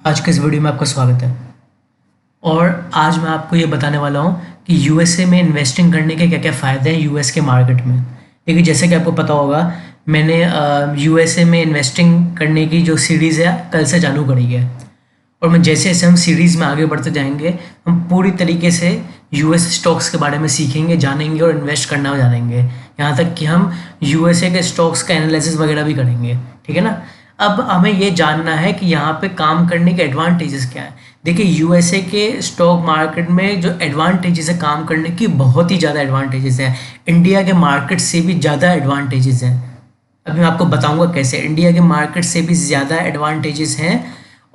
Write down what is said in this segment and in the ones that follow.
आज के इस वीडियो में आपका स्वागत है। और आज मैं आपको ये बताने वाला हूँ कि यूएसए में इन्वेस्टिंग करने के क्या क्या फ़ायदे हैं यूएस के मार्केट में। देखिए, जैसे कि आपको पता होगा, मैंने यूएसए में इन्वेस्टिंग करने की जो सीरीज़ है कल से चालू करी है। और मैं जैसे जैसे हम सीरीज़ में आगे बढ़ते जाएंगे, हम पूरी तरीके से यूएस स्टॉक्स के बारे में सीखेंगे, जानेंगे और इन्वेस्ट करना जानेंगे। यहाँ तक कि हम यूएसए के स्टॉक्स का एनालिसिस वगैरह भी करेंगे। ठीक है ना। अब हमें ये जानना है कि यहाँ पे काम करने के एडवांटेजेस क्या है। देखिए, यूएसए के स्टॉक मार्केट में जो एडवांटेजेस है काम करने की, बहुत ही ज़्यादा एडवांटेजेस हैं। इंडिया के मार्केट से भी ज़्यादा एडवांटेजेस हैं। अभी मैं आपको बताऊंगा कैसे। इंडिया के मार्केट से भी ज़्यादा एडवांटेजेस हैं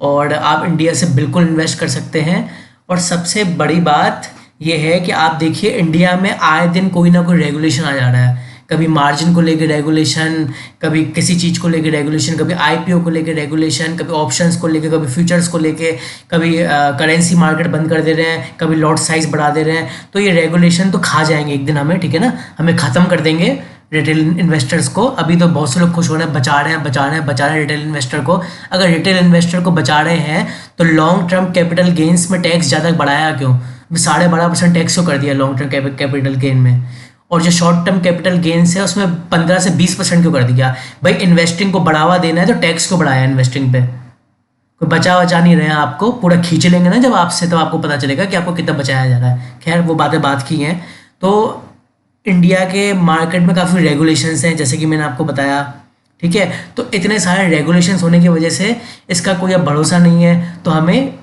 और आप इंडिया से बिल्कुल इन्वेस्ट कर सकते हैं। और सबसे बड़ी बात यह है कि आप देखिए, इंडिया में आए दिन कोई ना कोई रेगुलेशन आ जा रहा है। कभी मार्जिन को लेकर रेगुलेशन, कभी किसी चीज़ को लेकर रेगुलेशन, कभी आईपीओ को लेकर रेगुलेशन, कभी ऑप्शंस को लेकर, कभी फ्यूचर्स को लेकर, कभी करेंसी मार्केट बंद कर दे रहे हैं, कभी लॉट साइज बढ़ा दे रहे हैं। तो ये रेगुलेशन तो खा जाएंगे एक दिन हमें, ठीक है ना। हमें ख़त्म कर देंगे रिटेल इन्वेस्टर्स को। अभी तो बहुत से लोग खुश हो रहे हैं, बचा रहे हैं बचा रहे हैं बचा रहे हैं रिटेल इन्वेस्टर को। अगर रिटेल इन्वेस्टर को बचा रहे हैं तो लॉन्ग टर्म कैपिटल गेन्स में टैक्स ज़्यादा बढ़ाया क्यों? 12.5% टैक्स क्यों कर दिया लॉन्ग टर्म कैपिटल गेन में? और जो शॉर्ट टर्म कैपिटल गेन्स है उसमें 15 से 20% क्यों कर दिया? भाई, इन्वेस्टिंग को बढ़ावा देना है तो टैक्स को बढ़ाया इन्वेस्टिंग पे। कोई बचा नहीं रहे हैं, आपको पूरा खींच लेंगे ना जब आपसे, तो आपको पता चलेगा कि आपको कितना बचाया जा रहा है। खैर, वो बातें बात की हैं। तो इंडिया के मार्केट में काफ़ी रेगुलेशंस हैं, जैसे कि मैंने आपको बताया। ठीक है, तो इतने सारे रेगुलेशंस होने की वजह से इसका कोई अब भरोसा नहीं है। तो हमें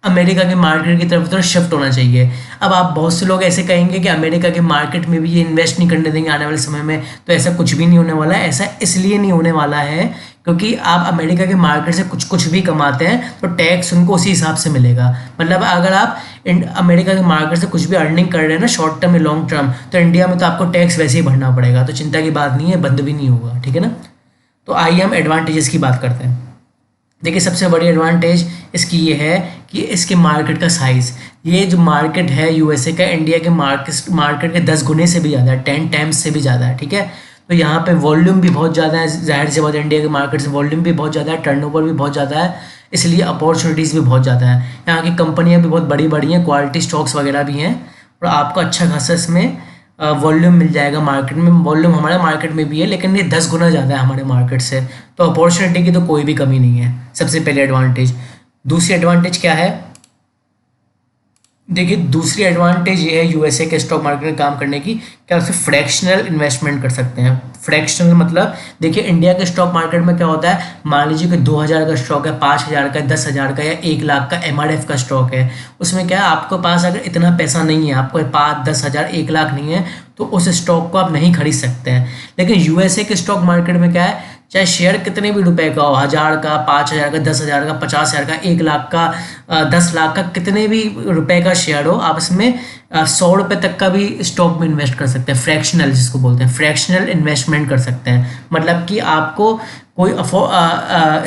अमेरिका के मार्केट की तरफ शिफ्ट होना चाहिए। अब आप बहुत से लोग ऐसे कहेंगे कि अमेरिका के मार्केट में भी ये इन्वेस्ट नहीं करने देंगे आने वाले समय में। तो ऐसा कुछ भी नहीं होने वाला है। ऐसा इसलिए नहीं होने वाला है क्योंकि आप अमेरिका के मार्केट से कुछ कुछ भी कमाते हैं तो टैक्स उनको उसी हिसाब से मिलेगा। मतलब अगर आप अमेरिका के मार्केट से कुछ भी अर्निंग कर रहे हैं ना, शॉर्ट टर्म या लॉन्ग टर्म, तो इंडिया में तो आपको टैक्स वैसे ही भरना पड़ेगा। तो चिंता की बात नहीं है, बंद भी नहीं होगा। ठीक है ना। तो आइए हम एडवांटेजेस की बात करते हैं। देखिए, सबसे बड़ी एडवांटेज इसकी ये है कि इसके मार्केट का साइज़, ये जो मार्केट है यूएसए का, इंडिया के मार्केट के 10 गुने से भी ज़्यादा है, 10 टाइम्स से भी ज़्यादा है। ठीक है, तो यहाँ पे वॉल्यूम भी बहुत ज़्यादा है। जाहिर सी बात है, इंडिया के मार्केट से वॉल्यूम भी बहुत ज़्यादा है, टर्नओवर भी बहुत ज़्यादा है, इसलिए अपॉर्चुनिटीज़ भी बहुत ज़्यादा है। यहाँ की कंपनियाँ भी बहुत बड़ी बड़ी हैं, क्वालिटी स्टॉक्स वगैरह भी हैं और आपको अच्छा खासा इसमें वॉल्यूम मिल जाएगा मार्केट में। वॉल्यूम हमारे मार्केट में भी है, लेकिन ये 10 गुना ज़्यादा है हमारे मार्केट से। तो अपॉर्चुनिटी की तो कोई भी कमी नहीं है। सबसे पहले एडवांटेज। दूसरी एडवांटेज क्या है? देखिए, दूसरी एडवांटेज ये है यूएसए के स्टॉक मार्केट में काम करने की, क्या उसे फ्रैक्शनल इन्वेस्टमेंट कर सकते हैं। फ्रैक्शनल मतलब, देखिए इंडिया के स्टॉक मार्केट में क्या होता है, मान लीजिए कि 2000 का स्टॉक है, 5000 का, 10,000 का या 1 लाख का एमआरएफ का स्टॉक है। उसमें क्या है, आपके पास अगर इतना पैसा नहीं है, आपको 5, 10,000, 1 लाख नहीं है, तो उस स्टॉक को आप नहीं खरीद सकते हैं। लेकिन यूएसए के स्टॉक मार्केट में क्या है, चाहे शेयर कितने भी रुपए का हो, 1000 का, 5000 का, 10,000 का, 50,000 का, 1 लाख का, 10 लाख का, कितने भी रुपए का शेयर हो, आप इसमें 100 रुपये तक का भी स्टॉक में इन्वेस्ट कर सकते हैं। फ्रैक्शनल जिसको बोलते हैं, फ्रैक्शनल इन्वेस्टमेंट कर सकते हैं। मतलब कि आपको कोई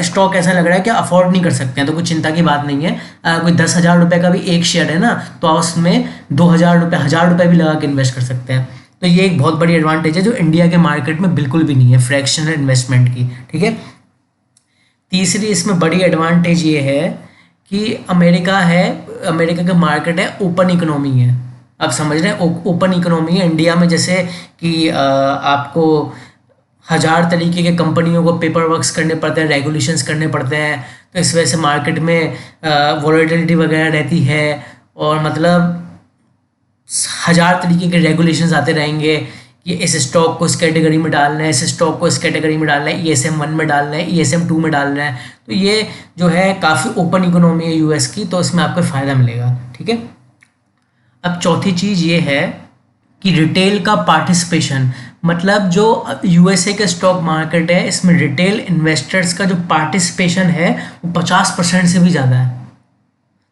स्टॉक ऐसा लग रहा है कि अफोर्ड नहीं कर सकते हैं, तो कोई चिंता की बात नहीं है। कोई 10,000 रुपये का भी एक शेयर है ना, तो आप उसमें 2,000 रुपये, 1,000 रुपये भी लगा के इन्वेस्ट कर सकते हैं। तो ये एक बहुत बड़ी एडवांटेज है जो इंडिया के मार्केट में बिल्कुल भी नहीं है, फ्रैक्शनल इन्वेस्टमेंट की। ठीक है। तीसरी इसमें बड़ी एडवांटेज ये है कि अमेरिका है, अमेरिका का मार्केट है, ओपन इकोनॉमी है। आप समझ रहे हैं, ओपन इकोनॉमी है। इंडिया में जैसे कि आपको 1000 तरीके के कंपनियों को पेपर वर्क्स करने पड़ते हैं, रेगुलेशंस करने पड़ते हैं, तो इस वजह से मार्केट में वॉलेटिलिटी वगैरह रहती है। और मतलब 1000 तरीके के रेगुलेशंस आते रहेंगे कि इस स्टॉक को इस कैटेगरी में डालना है, इस स्टॉक को इस कैटेगरी में डालना है, ESM 1 में डालना है, ESM 2 में डालना है। तो ये जो है काफ़ी ओपन इकोनॉमी है यूएस की, तो इसमें आपको फ़ायदा मिलेगा। ठीक है। अब चौथी चीज़ ये है कि रिटेल का पार्टिसिपेशन, मतलब जो यूएसए के स्टॉक मार्केट है, इसमें रिटेल इन्वेस्टर्स का जो पार्टिसिपेशन है वो 50% से भी ज़्यादा है।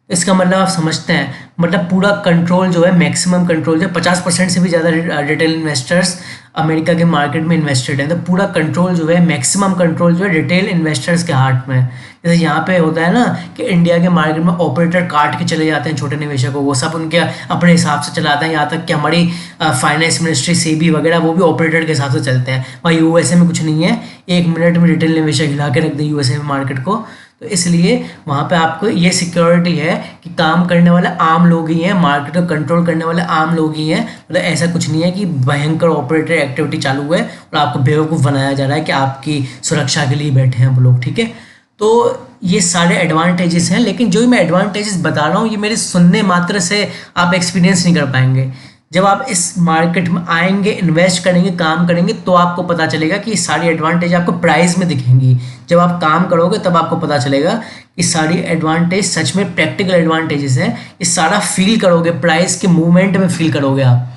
इसका मतलब आप समझते हैं, मतलब पूरा कंट्रोल जो है, मैक्सिमम कंट्रोल जो है, 50% से भी ज़्यादा रिटेल इन्वेस्टर्स अमेरिका के मार्केट में इन्वेस्टेड हैं। तो पूरा कंट्रोल जो है, मैक्सिमम कंट्रोल जो है, रिटेल इन्वेस्टर्स के हाथ में। जैसे यहाँ पे होता है ना कि इंडिया के मार्केट में ऑपरेटर काट के चले जाते हैं छोटे निवेशकों, वो सब उनके अपने हिसाब से चलाते हैं। यहाँ तक कि हमारी फाइनेंस मिनिस्ट्री, सेबी वगैरह, वो भी ऑपरेटर के हिसाब से चलते हैं। वहाँ यूएसए में कुछ नहीं है, 1 मिनट में रिटेल निवेशक हिला के रख दे यूएसए में मार्केट को। तो तो इसलिए वहाँ पे आपको ये सिक्योरिटी है कि काम करने वाले आम लोग ही हैं, मार्केट को कंट्रोल करने वाले आम लोग ही हैं। मतलब ऐसा कुछ नहीं है कि भयंकर ऑपरेटर एक्टिविटी चालू है और आपको बेवकूफ़ बनाया जा रहा है कि आपकी सुरक्षा के लिए बैठे हैं वो लोग, ठीक है। तो ये सारे एडवांटेजेस हैं, लेकिन जो मैं एडवांटेजेस बता रहा हूँ ये मेरे सुनने मात्र से आप एक्सपीरियंस नहीं कर पाएंगे। जब आप इस मार्केट में आएंगे, इन्वेस्ट करेंगे, काम करेंगे, तो आपको पता चलेगा कि ये सारी एडवांटेज आपको प्राइस में दिखेंगी। जब आप काम करोगे तब आपको पता चलेगा कि सारी एडवांटेज सच में प्रैक्टिकल एडवांटेजेस हैं। ये सारा फील करोगे, प्राइस के मूवमेंट में फील करोगे आप।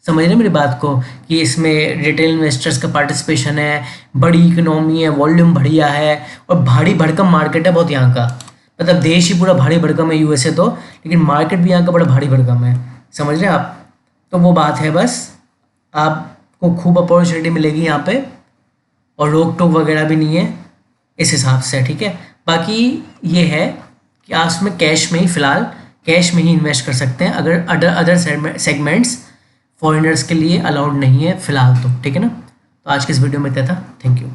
समझ रहे हैं मेरी बात को कि इसमें रिटेल इन्वेस्टर्स का पार्टिसिपेशन है, बड़ी इकोनॉमी है, वॉल्यूम बढ़िया है और भारी भरकम मार्केट है बहुत यहाँ का। मतलब देश ही पूरा भारी भरकम है यूएसए तो, लेकिन मार्केट भी यहाँ का बड़ा भारी भरकम है। समझ रहे हैं आप? तो वो बात है बस, आपको खूब अपॉर्चुनिटी मिलेगी यहाँ पे और रोक टोक वगैरह भी नहीं है इस हिसाब से, ठीक है। बाकी ये है कि आप उसमें कैश में ही, फ़िलहाल कैश में ही इन्वेस्ट कर सकते हैं, अगर अदर सेगमेंट्स फॉरेनर्स के लिए अलाउड नहीं है फ़िलहाल तो, ठीक है ना। तो आज के इस वीडियो में इतना था। Thank you.